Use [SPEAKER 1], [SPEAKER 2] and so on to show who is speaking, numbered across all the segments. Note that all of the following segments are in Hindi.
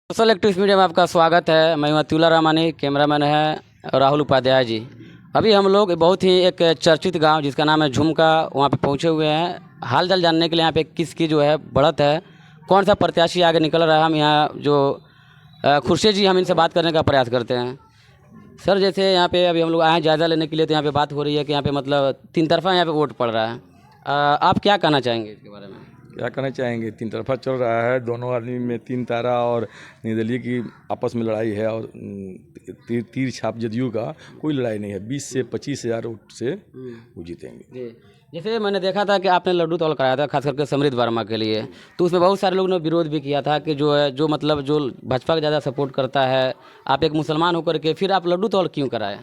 [SPEAKER 1] सोशल एक्टिविस्ट मीडिया में आपका स्वागत है। मैं हूं अतुला रामानी, कैमरामैन है राहुल उपाध्याय जी। अभी हम लोग बहुत ही एक चर्चित गांव जिसका नाम है झुमका, वहां पे पहुंचे हुए हैं हाल चाल जानने के लिए। यहाँ पे किसकी जो है बढ़त है, कौन सा प्रत्याशी आगे निकल रहा है। हम यहाँ जो खुर्शीद जी, हम इनसे बात करने का प्रयास करते हैं। सर, जैसे यहाँ पे अभी हम लोग आए जायज़ा लेने के लिए, तो यहाँ पे बात हो रही है कि यहाँ पे मतलब तीन तरफा यहाँ पे वोट पड़ रहा है। आप क्या कहना चाहेंगे इसके बारे में?
[SPEAKER 2] क्या कहना चाहेंगे, तीन तरफा चल रहा है। दोनों आदमी में तीन तारा और निर्दलीय की आपस में लड़ाई है। और तीर छाप जदयू का कोई लड़ाई नहीं है। 20 से 25 हज़ार वोट से वो जीतेंगे।
[SPEAKER 1] जैसे मैंने देखा था कि आपने लड्डू तौल कराया था खास करके समृद्ध वर्मा के लिए, तो उसमें बहुत सारे लोगों ने विरोध भी किया था कि जो है जो मतलब जो भाजपा का ज़्यादा सपोर्ट करता है, आप एक मुसलमान होकर के फिर आप लड्डू तौल क्यों कराए?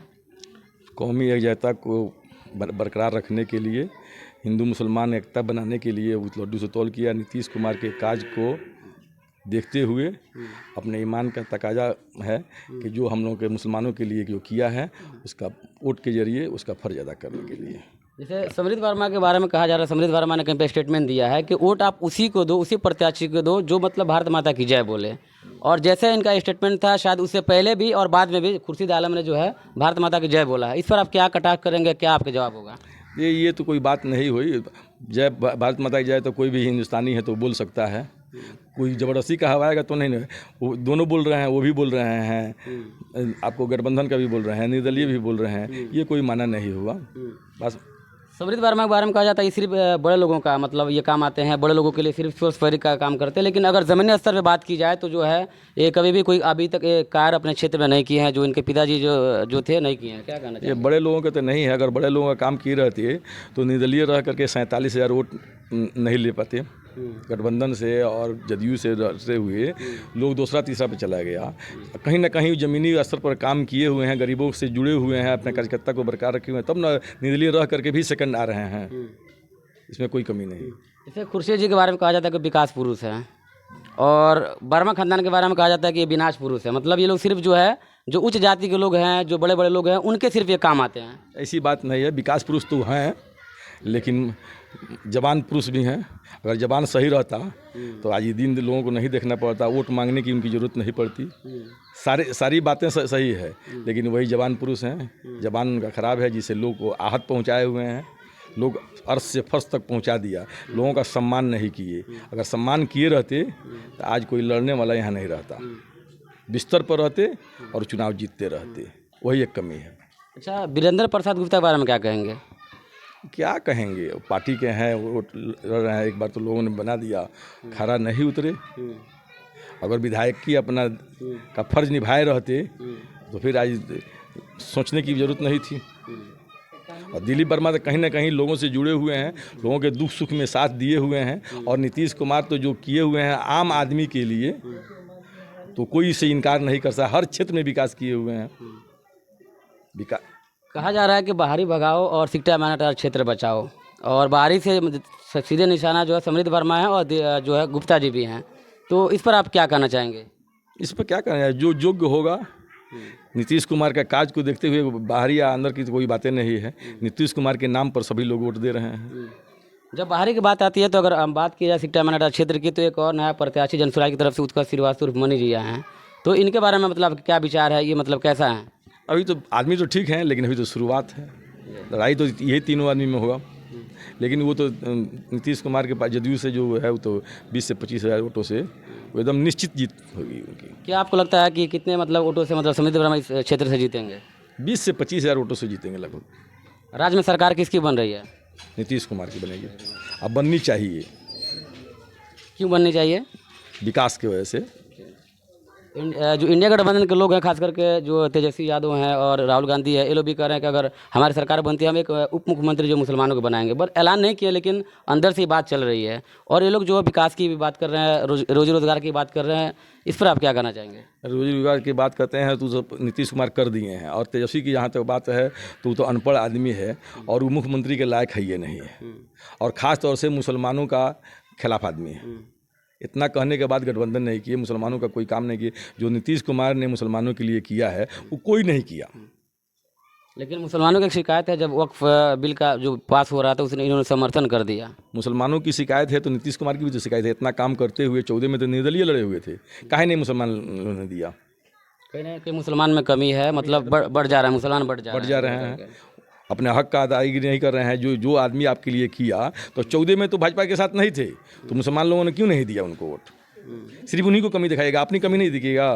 [SPEAKER 2] कौमी एकजुटता को बरकरार रखने के लिए, हिंदू मुसलमान एकता बनाने के लिए उस लड्डू से तौल किया। नीतीश कुमार के काज को देखते हुए अपने ईमान का तकाजा है कि जो हम लोगों के मुसलमानों के लिए जो किया है, उसका वोट के जरिए उसका फर्ज अदा करने के लिए।
[SPEAKER 1] जैसे समृद्ध वर्मा के बारे में कहा जा रहा है, समृद्ध वर्मा ने कहीं पे स्टेटमेंट दिया है कि वोट आप उसी को दो, उसी प्रत्याशी को दो जो मतलब भारत माता की जय बोले। और जैसे इनका स्टेटमेंट था, शायद उससे पहले भी और बाद में भी खुर्शीद आलम ने जो है भारत माता की जय बोला है। इस पर आप क्या कटाक्ष करेंगे, क्या आपका जवाब होगा?
[SPEAKER 2] ये तो कोई बात नहीं हुई। जय भारत माता की जय तो कोई भी हिंदुस्तानी है तो बोल सकता है। कोई ज़बरदस्ती कहवाएगा तो नहीं। वो दोनों बोल रहे हैं, वो भी बोल रहे हैं, आपको गठबंधन का भी बोल रहे हैं, निर्दलीय भी बोल रहे हैं। ये कोई माना नहीं हुआ। बस
[SPEAKER 1] समृद्ध वर्मा के बारे में कहा जाता है ये सिर्फ बड़े लोगों का मतलब ये काम आते हैं, बड़े लोगों के लिए सिर्फ सोर्स फेरी का काम करते हैं। लेकिन अगर ज़मीनी स्तर पे बात की जाए तो जो है ये कभी भी कोई अभी तक ये कार्य अपने क्षेत्र में नहीं किए हैं, जो इनके पिताजी जो थे नहीं किए हैं। क्या कहना चाहिए?
[SPEAKER 2] ये बड़े लोगों के तो नहीं है। अगर बड़े लोगों का काम किए रहते तो निर्दलीय रह करके 47 हज़ार वोट नहीं ले पाते। गठबंधन से और जदयू से रचे हुए लोग दूसरा तीसरा पे चला गया। कहीं ना कहीं ज़मीनी स्तर पर काम किए हुए हैं, गरीबों से जुड़े हुए हैं, अपने कार्यकर्ता को बरकरार रखे हुए हैं, तब ना निर्दलीय रह करके भी सेकंड आ रहे हैं। इसमें कोई कमी नहीं।
[SPEAKER 1] जैसे खुर्शीद जी के बारे में कहा जाता है कि विकास पुरुष है, और वर्मा खानदान के बारे में कहा जाता है कि ये विनाश पुरुष है। मतलब ये लोग सिर्फ जो है जो उच्च जाति के लोग हैं, जो बड़े बड़े लोग हैं, उनके सिर्फ ये काम आते हैं।
[SPEAKER 2] ऐसी बात नहीं है। विकास पुरुष तो हैं, लेकिन जवान पुरुष भी हैं। अगर जवान सही रहता तो आज ये दिन लोगों को नहीं देखना पड़ता, वोट मांगने की उनकी ज़रूरत नहीं पड़ती। सारी बातें सही है, लेकिन वही जवान पुरुष हैं। जवान उनका ख़राब है, जिसे लोग को आहत पहुंचाए हुए हैं। लोग अर्श से फर्श तक पहुंचा दिया, लोगों का सम्मान नहीं किए। अगर सम्मान किए रहते तो आज कोई लड़ने वाला यहाँ नहीं रहता। बिस्तर पर रहते और चुनाव जीतते रहते। वही एक कमी है।
[SPEAKER 1] अच्छा, वीरेंद्र प्रसाद गुप्ता के बारे में क्या कहेंगे?
[SPEAKER 2] क्या कहेंगे, पार्टी के हैं, वो लड़ रहे हैं। एक बार तो लोगों ने बना दिया, खरा नहीं उतरे। अगर विधायक की अपना का फर्ज निभाए रहते तो फिर आज सोचने की ज़रूरत नहीं थी। और दिलीप वर्मा तो कहीं ना कहीं लोगों से जुड़े हुए हैं, लोगों के दुख सुख में साथ दिए हुए हैं। और नीतीश कुमार तो जो किए हुए हैं आम आदमी के लिए, तो कोई इसे इनकार नहीं कर सकता। हर क्षेत्र में विकास किए हुए हैं।
[SPEAKER 1] कहा जा रहा है कि बाहरी भगाओ और सिकटा माइनॉरिटी क्षेत्र बचाओ, और बाहरी से सीधे निशाना जो है समृद्ध वर्मा है और जो है गुप्ता जी भी हैं। तो इस पर आप क्या कहना चाहेंगे?
[SPEAKER 2] इस पर क्या कहना है, जो योग्य होगा। नीतीश कुमार का काज को देखते हुए बाहरी या अंदर की तो कोई बातें नहीं है। नीतीश कुमार के नाम पर सभी लोग वोट दे रहे हैं।
[SPEAKER 1] जब बाहरी की बात आती है तो अगर हम बात की जाए सिकटा माइनॉरिटी क्षेत्र की, तो एक और नया प्रत्याशी जनसुराज की तरफ से उत्कर्ष श्रीवास्तव उर्फ मनी जी आए हैं। तो इनके बारे में मतलब क्या विचार है, ये मतलब कैसा है?
[SPEAKER 2] अभी तो आदमी तो ठीक है, लेकिन अभी तो शुरुआत है। लड़ाई तो यही तीनों आदमी में होगा। लेकिन वो तो नीतीश कुमार के पास जदयू से जो है वो तो 20 से 25 हज़ार वोटों से वो एकदम निश्चित जीत होगी उनकी।
[SPEAKER 1] क्या आपको लगता है कि कितने मतलब वोटों से मतलब समृद्ध वर्मा इस क्षेत्र से जीतेंगे?
[SPEAKER 2] 20 से 25 हज़ार वोटों से जीतेंगे लगभग।
[SPEAKER 1] राज्य में सरकार किसकी बन रही है?
[SPEAKER 2] नीतीश कुमार की बनेगी। अब बननी चाहिए।
[SPEAKER 1] क्यों बननी चाहिए?
[SPEAKER 2] विकास की वजह से।
[SPEAKER 1] जो इंडिया गठबंधन के लोग हैं, खास करके जो तेजस्वी यादव हैं और राहुल गांधी है, ये लोग भी कह रहे हैं कि अगर हमारी सरकार बनती है हम एक उप मुख्यमंत्री जो मुसलमानों को बनाएंगे। बट ऐलान नहीं किया, लेकिन अंदर से ही बात चल रही है। और ये लोग जो विकास की भी बात कर रहे हैं, रोजी रोजगार की बात कर रहे हैं। इस पर आप क्या कहना चाहेंगे?
[SPEAKER 2] रोजी रोजगार की बात करते हैं तो नीतीश कुमार कर दिए हैं। और तेजस्वी की जहाँ तक बात है तो वो तो अनपढ़ आदमी है और वो मुख्यमंत्री के लायक है ये नहीं है। और ख़ास तौर से मुसलमानों का खिलाफ आदमी है। इतना कहने के बाद गठबंधन नहीं किए, मुसलमानों का कोई काम नहीं किए। जो नीतीश कुमार ने मुसलमानों के लिए किया है वो कोई नहीं किया।
[SPEAKER 1] लेकिन मुसलमानों की एक शिकायत है, जब वक्फ बिल का जो पास हो रहा था उसने इन्होंने समर्थन कर दिया।
[SPEAKER 2] मुसलमानों की शिकायत है तो नीतीश कुमार की भी तो शिकायत है। इतना काम करते हुए 14 में तो निर्दलीय लड़े हुए थे, काहे नहीं मुसलमान ने दिया?
[SPEAKER 1] कहीं ना कहीं मुसलमान में कमी है, मतलब बढ़ जा रहा है, मुसलमान बढ़ जा
[SPEAKER 2] रहे हैं, अपने हक का अदायगी नहीं कर रहे हैं। जो जो आदमी आपके लिए किया, तो 14 में तो भाजपा के साथ नहीं थे, तो मुसलमान लोगों ने क्यों नहीं दिया उनको वोट? सिर्फ उन्हीं को कमी दिखाएगा, अपनी कमी नहीं दिखेगा।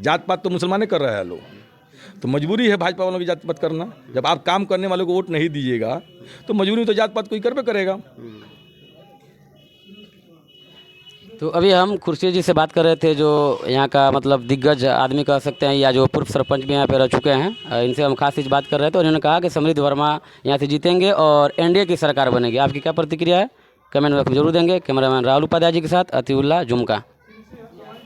[SPEAKER 2] जात पात तो मुसलमान कर रहा है लोग, तो मजबूरी है भाजपा वालों की जात पात करना। जब आप काम करने वालों को वोट नहीं दीजिएगा तो मजबूरी में तो जात पात कोई करबे करेगा।
[SPEAKER 1] तो अभी हम खुर्शीद जी से बात कर रहे थे, जो यहाँ का मतलब दिग्गज आदमी कह सकते हैं, या जो पूर्व सरपंच भी यहाँ पे रह चुके हैं। इनसे हम खास चीज़ बात कर रहे थे, और इन्होंने कहा कि समृद्ध वर्मा यहाँ से जीतेंगे और एनडीए की सरकार बनेगी। आपकी क्या प्रतिक्रिया है, कमेंट बॉक्स में जरूर देंगे। कैमरामैन राहुल उपाध्याय जी के साथ अतिउल्लाह झुमका।